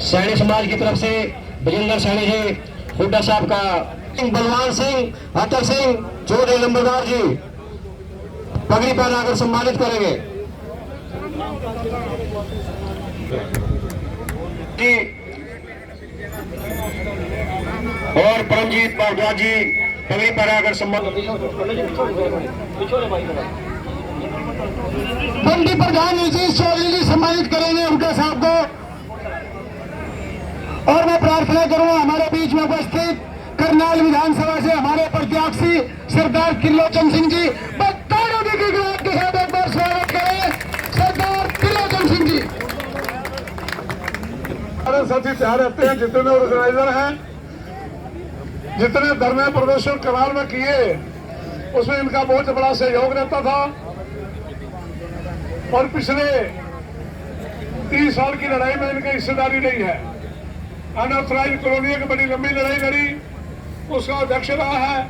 सैनी समाज की तरफ से विजेंद्र सैनी जी, हुड्डा साहब का, बलवान सिंह, अतर सिंह, चौधरी लंबरदार जी पगड़ी पहनाकर सम्मानित करेंगे जी। और परमजीत भारद्वाज जी पगड़ी पहनाकर सम्मानित। मंडी प्रधान नीतीश चौधरी जी सम्मानित करेंगे हुड्डा साहब को। और मैं प्रार्थना करूंगा हमारे बीच में उपस्थित करनाल विधानसभा से हमारे प्रत्याशी सरदार त्रिलोचन सिंह जी, के साथ एक बार स्वागत करें सरदार त्रिलोचन सिंह जी। हमारे साथी तैयार रहते हैं, जितने ऑर्गेनाइजर हैं, जितने धरने प्रदर्शन करनाल में किए उसमें इनका बहुत बड़ा सहयोग रहता था। और पिछले 30 साल की लड़ाई में इनकी हिस्सेदारी नहीं है। अनऑथराइज्ड कॉलोनी की बड़ी लंबी लड़ाई लड़ी, उसका अध्यक्ष रहा है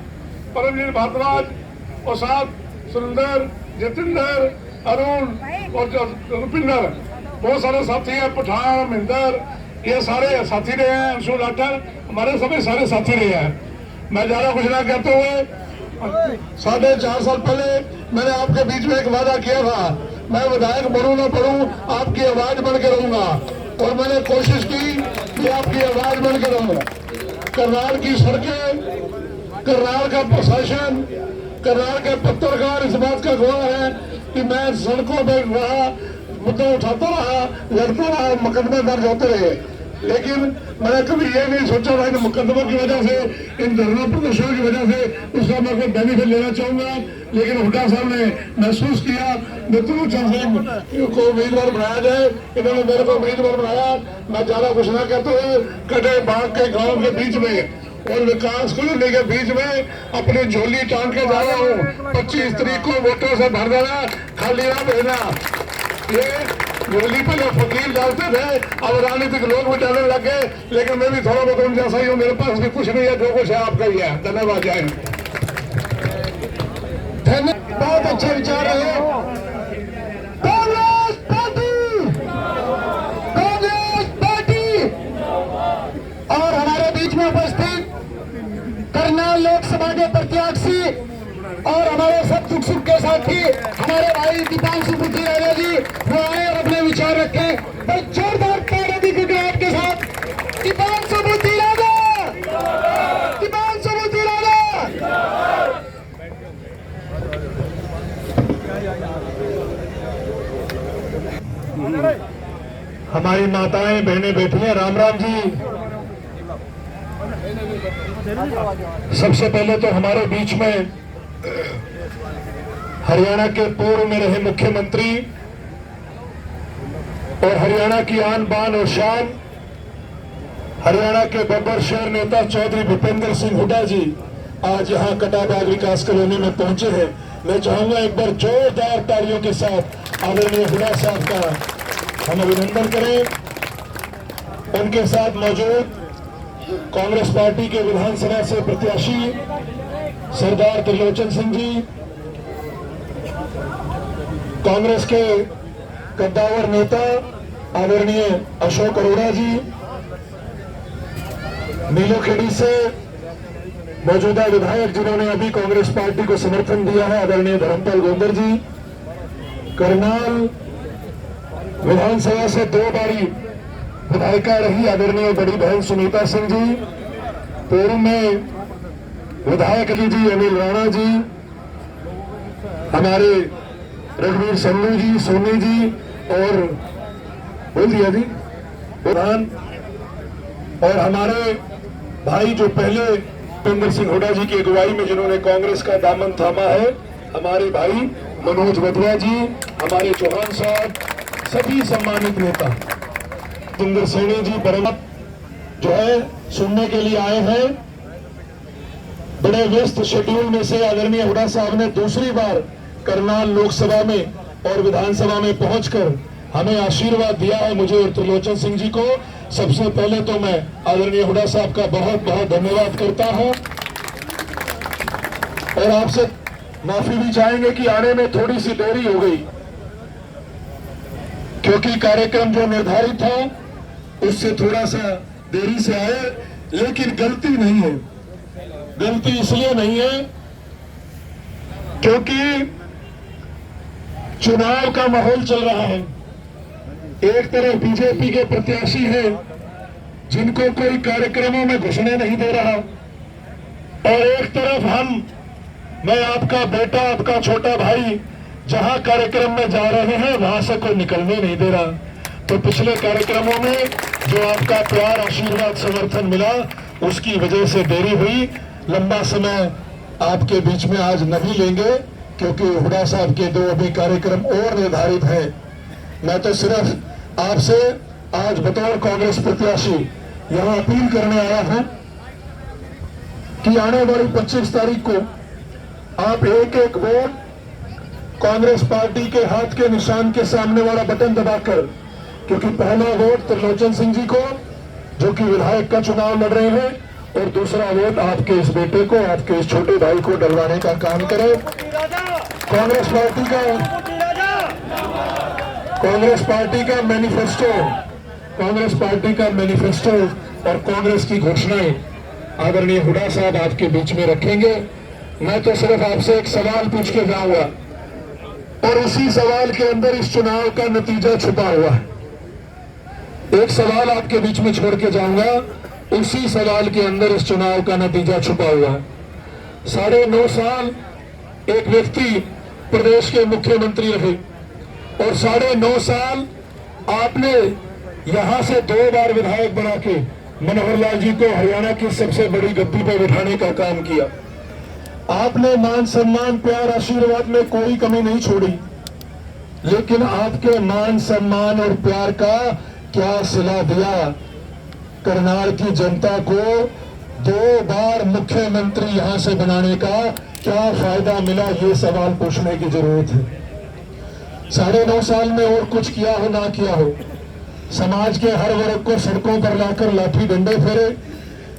परमजीत भारद्वाज और साथ सुरेंद्र, जितेंद्र, अरुण और रुपिंदर, बहुत सारे साथी हैं, पठान, महेंद्र, ये सारे साथी रहे हैं, अंशु लाठर, हमारे सभी सारे साथी रहे हैं। मैं ज्यादा कुछ ना कहते हुए 4.5 साल पहले मैंने आपके बीच में एक वादा किया था, मैं विधायक बनूं ना बनूं आपकी आवाज बन के रहूंगा, और मैंने कोशिश की कि आपकी आवाज बन के रहूंगा। करनाल की सड़कें, करनाल का प्रशासन, करनाल के पत्रकार इस बात का गवाह है कि मैं सड़कों पर रहा, मुद्दा उठाता रहा, लड़ता रहा, मुकदमे दर्ज होते रहे, लेकिन मैंने कभी ये नहीं सोचा था इन मुकदमों की वजह से, इन धरना प्रदर्शनों की वजह से उसका मैं कोई बेनिफिट लेना चाहूंगा। लेकिन हुड्डा साहब ने महसूस किया त्रिलोचन सिंह को उम्मीदवार बनाया जाए, इन्होंने मेरे को उम्मीदवार बनाया। मैं ज्यादा कुछ ना कहते हुए कटे बाग के गाँव के बीच में और विकास कॉलोनी के बीच में अपनी झोली टांग के जा रहा हूँ। 25 तारीख को वोटों से भर देना, खाली ना भेजना। ये झोली पहले फकीर डालते थे, अब राजनीतिक लोग भी डालने लग गए, लेकिन मैं भी थोड़ा बहुत उन जैसा ही हूँ, मेरे पास भी कुछ नहीं है, जो कुछ है आपका ही है। धन्यवाद, जय हिंद। बहुत अच्छे विचार रहे। Congress party, Congress party. और हमारे बीच में उपस्थित करनाल लोकसभा के प्रत्याशी और हमारे सब दुख सुख के साथी हमारे भाई दीपांशु बुद्धि राजा जी, वो आए और अपने विचार रखे। और जोरदार ताली की गड़गड़ाहट के साथ दीपांशु बुद्धि राजा, दीपांशु बुद्धि राजा। हमारी माताएं बहनें बैठी हैं, राम राम जी। सबसे पहले तो हमारे बीच में हरियाणा के पूर्व में रहे मुख्यमंत्री और हरियाणा की आन बान और शान, हरियाणा के बब्बर शहर नेता चौधरी भूपेंद्र सिंह हुड्डा जी आज यहाँ कटाबाग विकास कॉलोनी में पहुंचे हैं। मैं चाहूंगा एक बार जोरदार तालियों के साथ आदरणीय हुड्डा साहब का हम अभिनंदन करें। उनके साथ मौजूद कांग्रेस पार्टी के विधानसभा से प्रत्याशी सरदार त्रिलोचन सिंह जी, कांग्रेस के कद्दावर नेता आदरणीय अशोक अरोड़ा जी, नीलोखेड़ी से मौजूदा विधायक जिन्होंने अभी कांग्रेस पार्टी को समर्थन दिया है आदरणीय धर्मपाल गोंदर जी, करनाल विधानसभा से 2 बारी विधायिका रही आदरणीय बड़ी बहन सुनीता सिंह जी, पूर्व में विधायक जी अनिल राणा जी, हमारे रघुवीर संधू जी, सोनी जी और बोल दिया जी प्रधान, और हमारे भाई जो पहले भूपेंद्र सिंह हुड्डा जी की अगुवाई में जिन्होंने कांग्रेस का दामन थामा है, हमारे भाई मनोज वधवा जी, हमारे चौहान साहब, सभी सम्मानित नेता, जितेंद्र सैनी जी बरमत जो है सुनने के लिए आए हैं। बड़े व्यस्त शेड्यूल में से आदरणीय हुड्डा साहब ने दूसरी बार करनाल लोकसभा में और विधानसभा में पहुंचकर हमें आशीर्वाद दिया है, मुझे और त्रिलोचन सिंह जी को। सबसे पहले तो मैं आदरणीय हुड्डा साहब का बहुत बहुत धन्यवाद करता हूं और आपसे माफी भी चाहेंगे कि आने में थोड़ी सी देरी हो गई। क्योंकि कार्यक्रम जो निर्धारित था उससे थोड़ा सा देरी से आए, लेकिन गलती नहीं है। गलती इसलिए नहीं है क्योंकि चुनाव का माहौल चल रहा है। एक तरफ बीजेपी के प्रत्याशी हैं जिनको कोई कार्यक्रमों में घुसने नहीं दे रहा, और एक तरफ मैं आपका बेटा, आपका छोटा भाई जहां कार्यक्रम में जा रहे हैं वहां से कोई निकलने नहीं दे रहा। तो पिछले कार्यक्रमों में जो आपका प्यार, आशीर्वाद, समर्थन मिला उसकी वजह से देरी हुई। लंबा समय आपके बीच में आज नहीं लेंगे क्योंकि हुड्डा साहब के 2 अभी कार्यक्रम और निर्धारित हैं। मैं तो सिर्फ आपसे आज बतौर कांग्रेस प्रत्याशी यहां अपील करने आया हूं कि आने वाली 25 तारीख को आप एक एक वोट कांग्रेस पार्टी के हाथ के निशान के सामने वाला बटन दबाकर, क्योंकि पहला वोट त्रिलोचन सिंह जी को जो कि विधायक का चुनाव लड़ रहे हैं, और दूसरा वोट आपके इस बेटे को, आपके इस छोटे भाई को डलवाने का काम करें। कांग्रेस पार्टी का मैनिफेस्टो और कांग्रेस की घोषणाएं आदरणीय हुड्डा साहब आपके बीच में रखेंगे। मैं तो सिर्फ आपसे एक सवाल पूछ के जाऊंगा और उसी सवाल के अंदर इस चुनाव का नतीजा छुपा हुआ है। एक सवाल आपके बीच में छोड़ के जाऊंगा, उसी सवाल के अंदर इस चुनाव का नतीजा छुपा हुआ है। 9.5 साल एक व्यक्ति प्रदेश के मुख्यमंत्री रहे और 9.5 साल आपने यहां से 2 बार विधायक बना के मनोहर लाल जी को हरियाणा की सबसे बड़ी गद्दी पर बिठाने का काम किया। आपने मान सम्मान, प्यार, आशीर्वाद में कोई कमी नहीं छोड़ी, लेकिन आपके मान सम्मान और प्यार का क्या सिला दिया? करनाल की जनता को 2 बार मुख्यमंत्री यहां से बनाने का क्या फायदा मिला? ये सवाल पूछने की जरूरत है। 9.5 साल में और कुछ किया हो ना किया हो, समाज के हर वर्ग को सड़कों पर लाकर लाठी डंडे फेरे,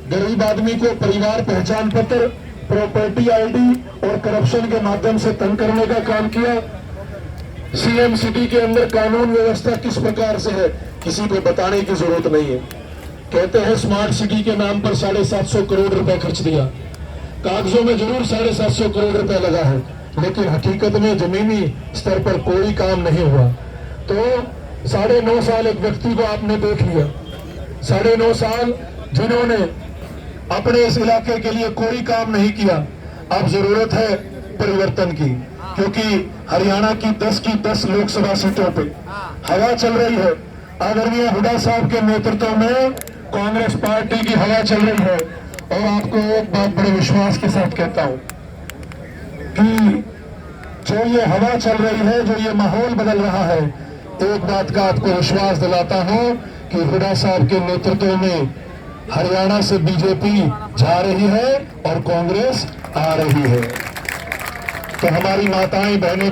गरीब आदमी को परिवार पहचान पत्र, प्रॉपर्टी आईडी और करप्शन के माध्यम से तंग करने का काम किया। सीएम सिटी के अंदर कानून व्यवस्था किस प्रकार से है किसी को बताने की जरूरत नहीं है। कहते हैं स्मार्ट सिटी के नाम पर 750 करोड़ रुपए खर्च दिया। कागजों में जरूर 750 करोड़ रुपए लगा है, लेकिन हकीकत में जमीनी स्तर पर कोई काम नहीं हुआ। तो 9.5 साल एक व्यक्ति को आपने देख लिया, 9.5 साल जिन्होंने अपने इस इलाके के लिए कोई काम नहीं किया। अब जरूरत है परिवर्तन की, क्योंकि हरियाणा की 10 लोकसभा सीटों पे हवा चल रही है। आदरणीय हुड्डा साहब के नेतृत्व में कांग्रेस पार्टी की हवा चल रही है। और आपको एक बात बड़े विश्वास के साथ कहता हूं कि जो ये हवा चल रही है, जो ये माहौल बदल रहा है, एक बात का आपको विश्वास दिलाता हूं कि हुड्डा साहब के नेतृत्व में हरियाणा से बीजेपी जा रही है और कांग्रेस आ रही है। तो हमारी माताएं, बहनें